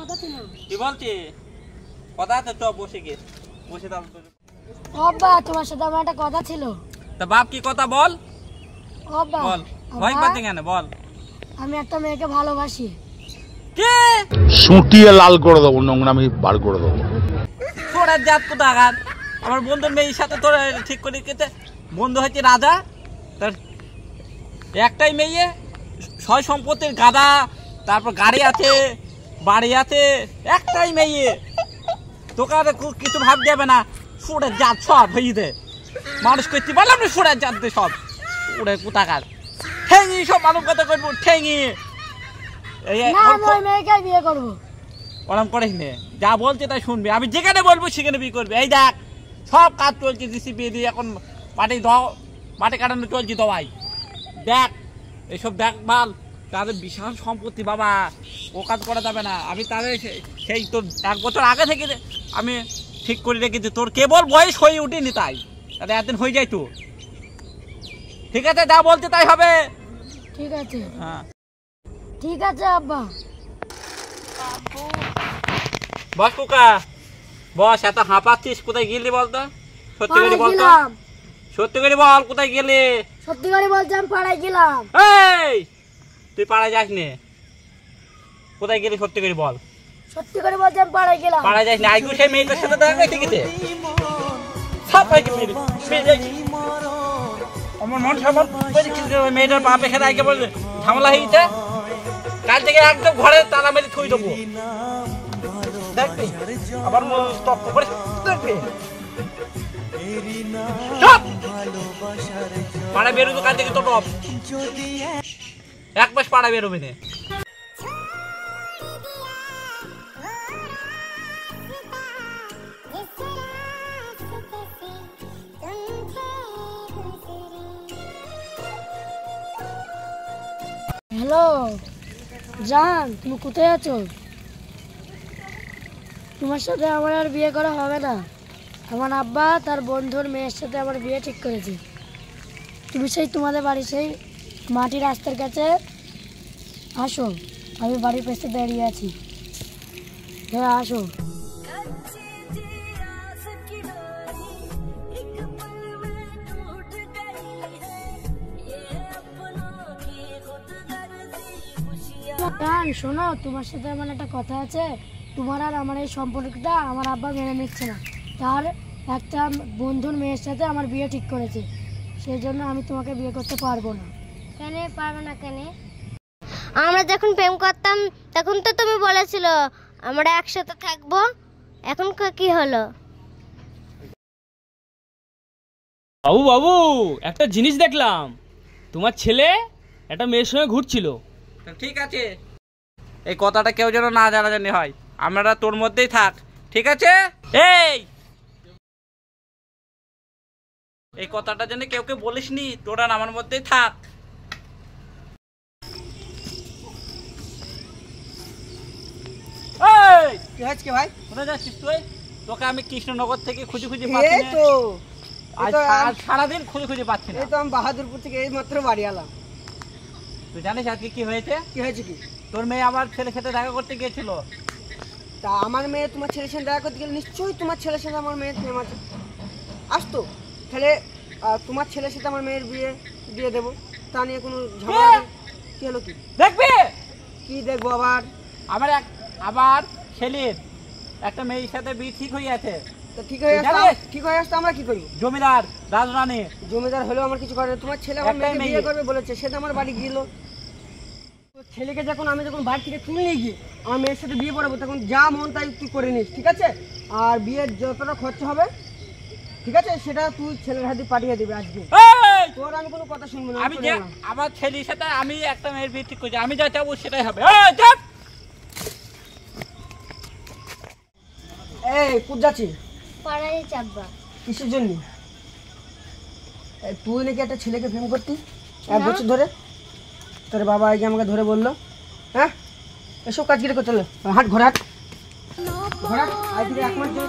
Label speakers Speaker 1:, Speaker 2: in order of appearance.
Speaker 1: কথা ছিল
Speaker 2: কি বলছি কথা আছে তো বসে গিয়ে বসে দাও
Speaker 1: আব্বা তোমার সাথে আমার একটা কথা ছিল
Speaker 2: তা বাপ কি কথা বল
Speaker 1: আব্বা
Speaker 2: বল ভয় পাচ্ছিস কেন বল
Speaker 1: আমি একটা মেয়েকে ভালোবাসি
Speaker 2: কে
Speaker 3: সুটিয়ে লাল করে দেবো নোংরামি বার করে দেবো
Speaker 2: তোরা জাত কোথাকার আমার বন্ধুর মেয়ের সাথে তোরা ঠিক করে কেটে বন্ধু হচ্ছে রাজা তার একটাই মেয়ে ছয় সম্পত্তির গাদা তারপর গাড়ি আছে বাড়ি আছে একটাই মেয়ে তোকে আর কিছু ভাব দেবে না সুরের জাত সব হয়ে দে মানুষ করতে পারলাম না সুরের জাত দে সব সুরের কোথাকার ঠেঙি সব মানুষ কথা করবো ঠেঙি
Speaker 1: মেয়েকে বিয়ে করবো
Speaker 2: ওরম করিস নে যা বলছে তাই শুনবি আমি যেখানে বলবো সেখানে বিয়ে করবি এই দেখ সব কাজ চলছে দিছি বিয়ে দিয়ে এখন মাটি কাটানো চলছে দবাই দেখ এইসব দেখভাল তাদের বিশাল সম্পত্তি বাবা ও কাজ করা যাবে না আমি তাদের সেই তোর 1 বছর আগে থেকে আমি ঠিক করে রেখেছি তোর কেবল বয়স হয়ে উঠেনি তাই তাহলে একদিন হয়ে যায় তো ঠিক আছে যা বলছে তাই হবে
Speaker 1: ঠিক আছে
Speaker 2: হ্যাঁ
Speaker 1: ঠিক আছে আব্বা
Speaker 2: বস কুকা বস এত হাঁপাচ্ছিস কোথায় গেলি বলতো সত্যি করে বল তো সত্যি করে বল কোথায় গেলি
Speaker 1: সত্যি করে বলছি আমি পাড়ায় গেলাম
Speaker 2: এই তুই পাড়ায় যাস নে কোথায় গেলি সত্যি করে বল
Speaker 1: সত্যি করে বলছি আমি পাড়ায় গেলাম
Speaker 2: পাড়ায় যাস না আইগু সেই মেয়েটার সাথে দেখা ঠিক আছে সব পাইকে মেয়ে আমার মন সামন মেয়েটার পা পেখে আগে বললে ঝামেলা হয়েছে কাল থেকে একদম ঘরে তালা মেরে থুই দেবো দেখবি আবার স্টপ করে দেখবি পাড়া বেরোবে কাল থেকে তো টপ 1 মাস পাড়া বেরোবে না
Speaker 1: হ্যালো জান তুমি কোথায় আছো তোমার সাথে আমার আর বিয়ে করা হবে না আমার আব্বা তার বন্ধুর মেয়ের সাথে আমার বিয়ে ঠিক করেছে তুমি সেই তোমাদের বাড়ি সেই মাটি রাস্তার কাছে আসো আমি বাড়ির পেছনে দাঁড়িয়ে আছি হ্যাঁ আসো শোনো তোমার সাথে আমার একটা কথা আছে তোমার আর আমার এই সম্পর্কটা আমার আব্বা মেনে নিচ্ছে না তার একটা বন্ধুর মেয়ের সাথে আমার বিয়ে ঠিক করেছে সেই জন্য আমি তোমাকে বিয়ে করতে পারবো না
Speaker 4: কেন পারবো না কেন আমরা যখন প্রেম করতাম তখন তো তুমি বলেছিল আমরা একসাথে থাকবো এখন কি হলো
Speaker 5: বাবু বাবু একটা জিনিস দেখলাম তোমার ছেলে একটা মেয়ের সঙ্গে ঘুরছিল
Speaker 2: ঠিক আছে এই কথাটা কেউ যেন না জানাজানি হয় আমরা তোর মধ্যেই থাক ঠিক আছে এই কথাটা যেন কেউ বলিস নি তোরা আমার মধ্যেই থাক
Speaker 6: কি হচ্ছে ভাই
Speaker 2: কোথায় যাচ্ছিস তুই তোকে আমি কৃষ্ণনগর থেকে খুঁজে খুঁজে পাচ্ছি না তো আজ সারাদিন খুঁজে খুঁজে পাচ্ছি না
Speaker 6: এই তো আমি বাহাদুরপুর থেকে এই মাত্র বাড়ি এলাম
Speaker 2: তুই জানিস আজকে কি হয়েছে
Speaker 6: কি
Speaker 2: তোর মেয়ে আমার ছেলের সাথে দেখা করতে গিয়েছিল
Speaker 6: তা আমার মেয়ে তোমার ছেলের সাথে দেখা করতে গেলে নিশ্চয়ই তোমার ছেলের সাথে আমার মেয়ের প্রেম আছে আসতো তাহলে তোমার ছেলের সাথে আমার মেয়ের বিয়ে দিয়ে দেবো তা নিয়ে কোনো ঝামেলা কি হলো কি
Speaker 2: দেখবি
Speaker 6: কি দেখবো
Speaker 2: আবার ছেলের একটা মেয়ের সাথে বিয়ে ঠিক হয়ে আছে
Speaker 6: তো ঠিক হয়ে আসতো আমরা কি করবো
Speaker 2: জমিদার রাজরানী
Speaker 6: জমিদার হলেও আমার কিছু করে না তোমার ছেলে আমার মেয়েকে বিয়ে করবে বলেছে সেটা আমার বাড়ি গেল ছেলেকে আমি যখন বাড়ি থেকে তুলে নিয়ে গিয়ে আমার মেয়ের সাথে বিয়ে পড়াবো তখন যা মন তাই তুই করে নিস ঠিক আছে আর বিয়ের যতটা খরচা হবে ঠিক আছে সেটা তুই ছেলের হাতে পাঠিয়ে দিবি আজকে তোর আমি কোনো কথা শুনবো না
Speaker 2: আমি আমার ছেলের সাথে আমি একটা মেয়ের বিয়ে ঠিক করছি আমি যা চাবো সেটাই হবে
Speaker 6: এই কোথ যাচ্ছিস
Speaker 4: পাড়ায় চাপবা
Speaker 6: কিসের জন্য তুই নাকি একটা ছেলেকে প্রেম করতি 1 বছর ধরে তোর বাবা আগে আমাকে ধরে বললো হ্যাঁ এসব কাজ কিরে করতে হলো হাট ঘোরাট ঘোরাট আজ থেকে 1 মাস ধরে